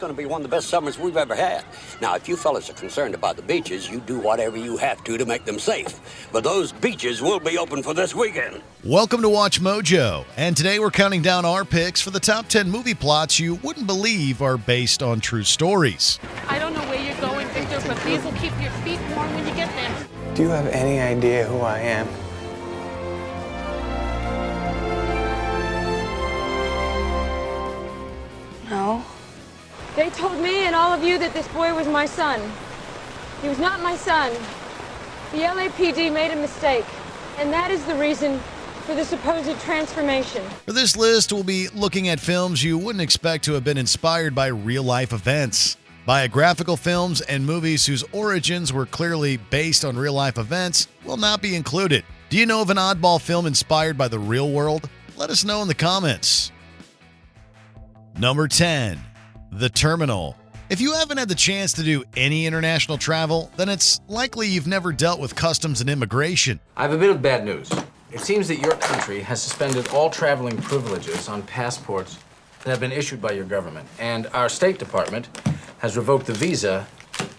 going to be one of the best summers we've ever had. Now, if you fellas are concerned about the beaches, you do whatever you have to make them safe. But those beaches will be open for this weekend. Welcome to Watch Mojo, and today we're counting down our picks for the top 10 movie plots you wouldn't believe are based on true stories. I don't know where you're going, Victor, but these will keep your feet warm when you get there. Do you have any idea who I am? No. They told me and all of you that this boy was my son. He was not my son. The LAPD made a mistake, and that is the reason for the supposed transformation. For this list, we'll be looking at films you wouldn't expect to have been inspired by real-life events. Biographical films and movies whose origins were clearly based on real-life events will not be included. Do you know of an oddball film inspired by the real world? Let us know in the comments. Number 10. The Terminal. If you haven't had the chance to do any international travel, then it's likely you've never dealt with customs and immigration. I have a bit of bad news. It seems that your country has suspended all traveling privileges on passports that have been issued by your government, and our State Department has revoked the visa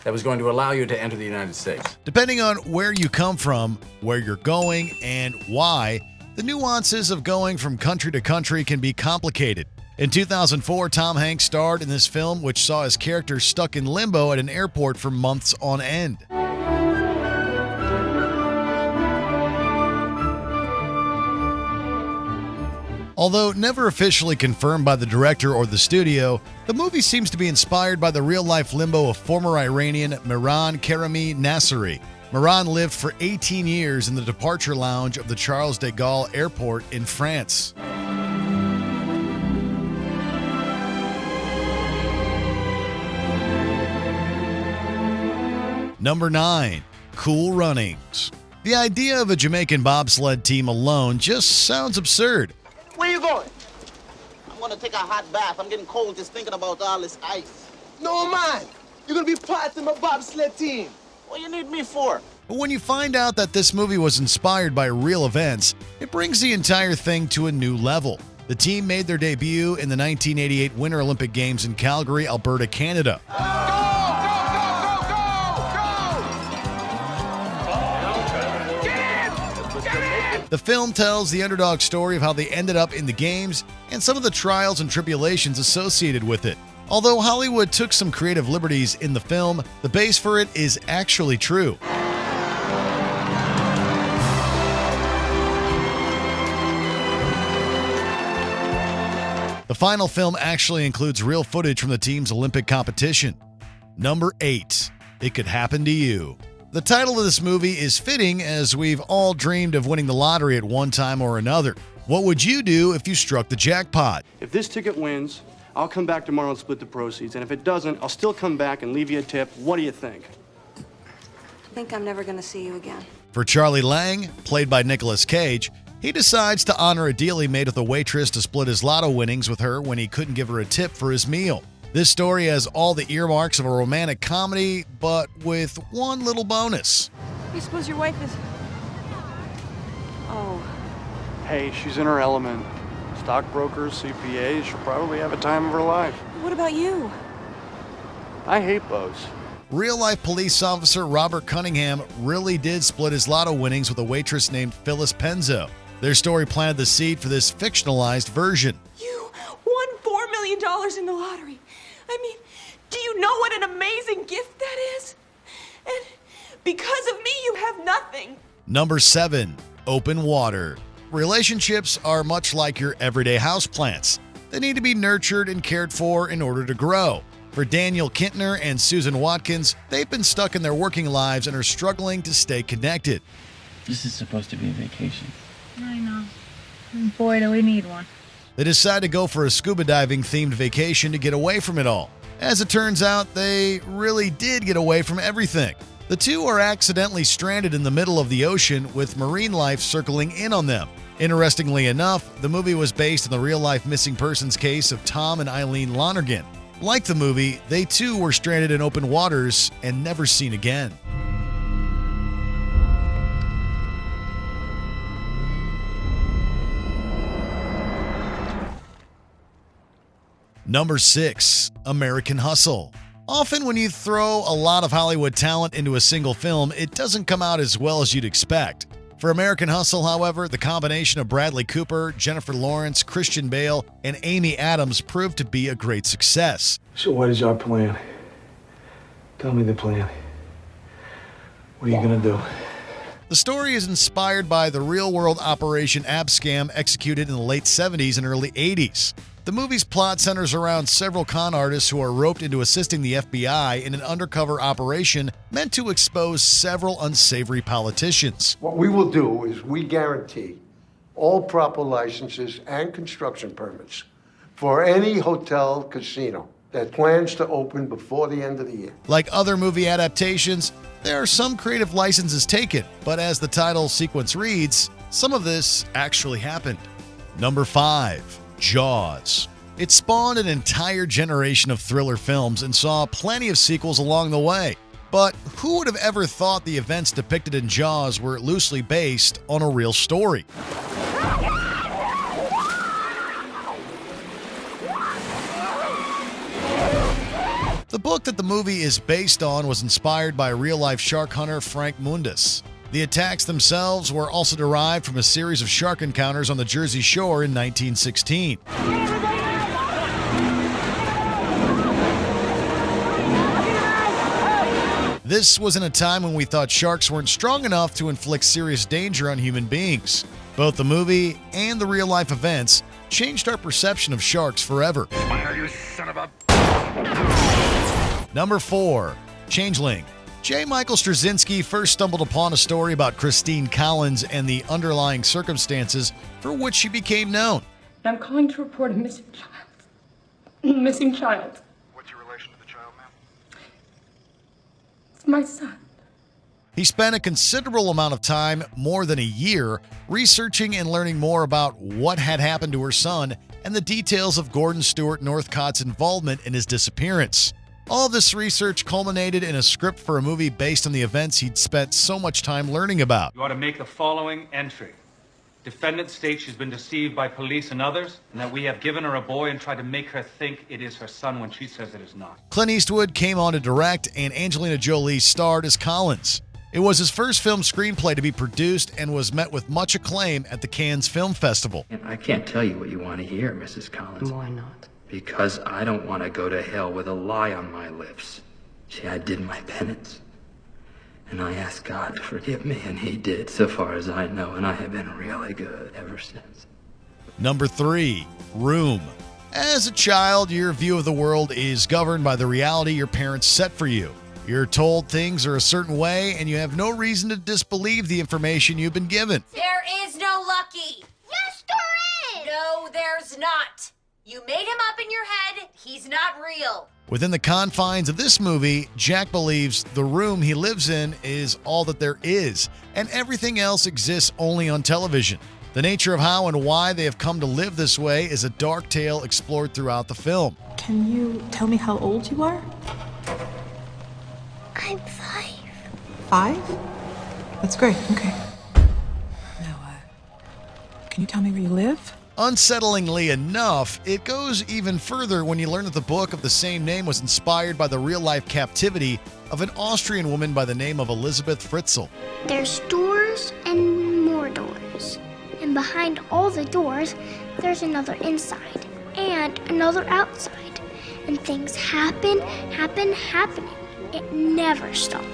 that was going to allow you to enter the United States. Depending on where you come from, where you're going, and why, the nuances of going from country to country can be complicated. In 2004, Tom Hanks starred in this film, which saw his character stuck in limbo at an airport for months on end. Although never officially confirmed by the director or the studio, the movie seems to be inspired by the real-life limbo of former Iranian Mehran Karami Nasseri. Mehran lived for 18 years in the departure lounge of the Charles de Gaulle Airport in France. Number 9. Cool Runnings. The idea of a Jamaican bobsled team alone just sounds absurd. Where you going? I'm gonna take a hot bath. I'm getting cold just thinking about all this ice. No, man. You're gonna be part of my bobsled team. What you need me for? But when you find out that this movie was inspired by real events, it brings the entire thing to a new level. The team made their debut in the 1988 Winter Olympic Games in Calgary, Alberta, Canada. The film tells the underdog story of how they ended up in the games and some of the trials and tribulations associated with it. Although Hollywood took some creative liberties in the film, the base for it is actually true. The final film actually includes real footage from the team's Olympic competition. Number 8. It Could Happen to You. The title of this movie is fitting, as we've all dreamed of winning the lottery at one time or another. What would you do if you struck the jackpot? If this ticket wins, I'll come back tomorrow and split the proceeds. And if it doesn't, I'll still come back and leave you a tip. What do you think? I think I'm never gonna see you again. For Charlie Lang, played by Nicolas Cage, he decides to honor a deal he made with a waitress to split his lotto winnings with her when he couldn't give her a tip for his meal. This story has all the earmarks of a romantic comedy, but with one little bonus. You suppose your wife is... Oh. Hey, she's in her element. Stockbrokers, CPAs, she'll probably have a time of her life. What about you? I hate those. Real-life police officer Robert Cunningham really did split his lotto winnings with a waitress named Phyllis Penzo. Their story planted the seed for this fictionalized version. You won $4 million in the lottery. I mean, do you know what an amazing gift that is? And because of me, you have nothing. Number 7. Open Water. Relationships are much like your everyday houseplants. They need to be nurtured and cared for in order to grow. For Daniel Kintner and Susan Watkins, they've been stuck in their working lives and are struggling to stay connected. This is supposed to be a vacation. I know. Boy, do we need one. They decide to go for a scuba diving themed vacation to get away from it all. As it turns out, they really did get away from everything. The two are accidentally stranded in the middle of the ocean with marine life circling in on them. Interestingly enough, the movie was based on the real-life missing persons case of Tom and Eileen Lonergan. Like the movie, they too were stranded in open waters and never seen again. Number 6, American Hustle. Often when you throw a lot of Hollywood talent into a single film, it doesn't come out as well as you'd expect. For American Hustle, however, the combination of Bradley Cooper, Jennifer Lawrence, Christian Bale, and Amy Adams proved to be a great success. So what is our plan? Tell me the plan. What are you gonna do? The story is inspired by the real-world Operation Abscam executed in the late 70s and early 80s. The movie's plot centers around several con artists who are roped into assisting the FBI in an undercover operation meant to expose several unsavory politicians. What we will do is we guarantee all proper licenses and construction permits for any hotel casino that plans to open before the end of the year. Like other movie adaptations, there are some creative licenses taken, but as the title sequence reads, some of this actually happened. Number 5, Jaws. It spawned an entire generation of thriller films and saw plenty of sequels along the way. But who would have ever thought the events depicted in Jaws were loosely based on a real story? The book that the movie is based on was inspired by real-life shark hunter Frank Mundus. The attacks themselves were also derived from a series of shark encounters on the Jersey Shore in 1916. This was in a time when we thought sharks weren't strong enough to inflict serious danger on human beings. Both the movie and the real-life events changed our perception of sharks forever. Smile, you son of a... Number 4, Changeling. J. Michael Straczynski first stumbled upon a story about Christine Collins and the underlying circumstances for which she became known. I'm calling to report a missing child. Missing child. What's your relation to the child, ma'am? It's my son. He spent a considerable amount of time, more than a year, researching and learning more about what had happened to her son and the details of Gordon Stewart Northcott's involvement in his disappearance. All this research culminated in a script for a movie based on the events he'd spent so much time learning about. You ought to make the following entry. Defendant states she's been deceived by police and others, and that we have given her a boy and tried to make her think it is her son when she says it is not. Clint Eastwood came on to direct, and Angelina Jolie starred as Collins. It was his first film screenplay to be produced and was met with much acclaim at the Cannes Film Festival. I can't tell you what you want to hear, Mrs. Collins. Why not? Because I don't want to go to hell with a lie on my lips. See, I did my penance. And I asked God to forgive me, and he did, so far as I know, and I have been really good ever since. Number 3, Room. As a child, your view of the world is governed by the reality your parents set for you. You're told things are a certain way, and you have no reason to disbelieve the information you've been given. There is no Lucky. Yes, there is. No, there's not. You made him up in your head. He's not real. Within the confines of this movie, Jack believes the room he lives in is all that there is, and everything else exists only on television. The nature of how and why they have come to live this way is a dark tale explored throughout the film. Can you tell me how old you are? I'm 5. 5? That's great, okay. Now, can you tell me where you live? Unsettlingly enough, it goes even further when you learn that the book of the same name was inspired by the real-life captivity of an Austrian woman by the name of Elizabeth Fritzl. There's doors and more doors. And behind all the doors, there's another inside and another outside. And things happening. It never stops.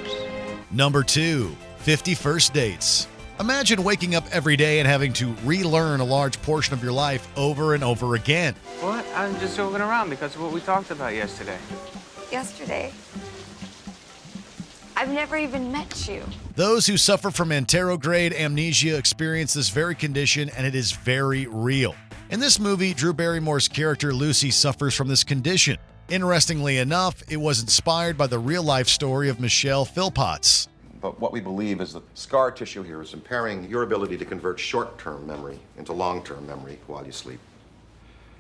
Number 2, 50 First Dates. Imagine waking up every day and having to relearn a large portion of your life over and over again. What? I'm just joking around because of what we talked about yesterday. Yesterday? I've never even met you. Those who suffer from anterograde amnesia experience this very condition, and it is very real. In this movie, Drew Barrymore's character Lucy suffers from this condition. Interestingly enough, it was inspired by the real-life story of Michelle Philpotts. But what we believe is that scar tissue here is impairing your ability to convert short-term memory into long-term memory while you sleep.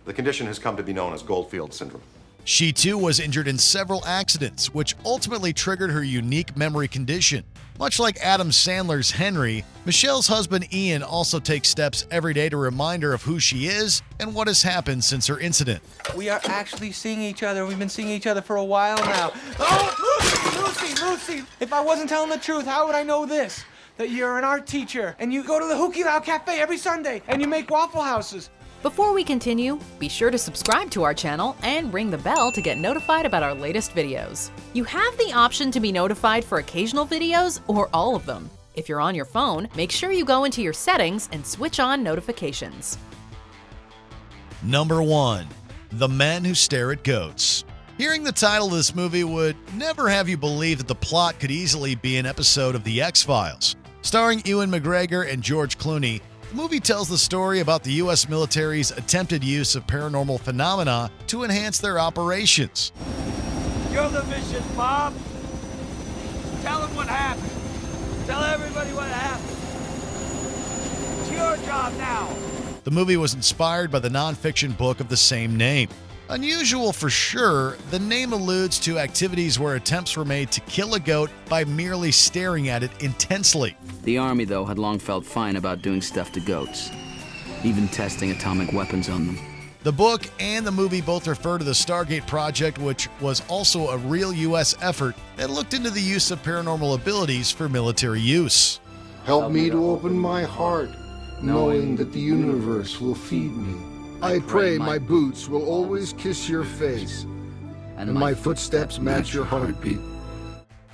The condition has come to be known as Goldfield syndrome. She too was injured in several accidents, which ultimately triggered her unique memory condition. Much like Adam Sandler's Henry, Michelle's husband Ian also takes steps every day to remind her of who she is and what has happened since her incident. We are actually seeing each other. We've been seeing each other for a while now. Oh, Lucy! If I wasn't telling the truth, how would I know this? That you're an art teacher, and you go to the Hookie Lao Cafe every Sunday, and you make Waffle Houses. Before we continue, be sure to subscribe to our channel and ring the bell to get notified about our latest videos. You have the option to be notified for occasional videos or all of them. If you're on your phone, make sure you go into your settings and switch on notifications. Number 1. The Men Who Stare at Goats. Hearing the title of this movie would never have you believe that the plot could easily be an episode of The X-Files. Starring Ewan McGregor and George Clooney, the movie tells the story about the U.S. military's attempted use of paranormal phenomena to enhance their operations. You're the mission, Bob. Tell them what happened. Tell everybody what happened. It's your job now. The movie was inspired by the nonfiction book of the same name. Unusual for sure, the name alludes to activities where attempts were made to kill a goat by merely staring at it intensely. The Army, though, had long felt fine about doing stuff to goats, even testing atomic weapons on them. The book and the movie both refer to the Stargate Project, which was also a real U.S. effort that looked into the use of paranormal abilities for military use. Help me to open my heart, knowing that the universe will feed me. I pray my boots will always kiss your face, and my footsteps match your heartbeat.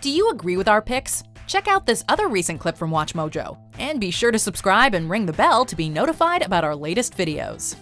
Do you agree with our picks? Check out this other recent clip from WatchMojo, and be sure to subscribe and ring the bell to be notified about our latest videos.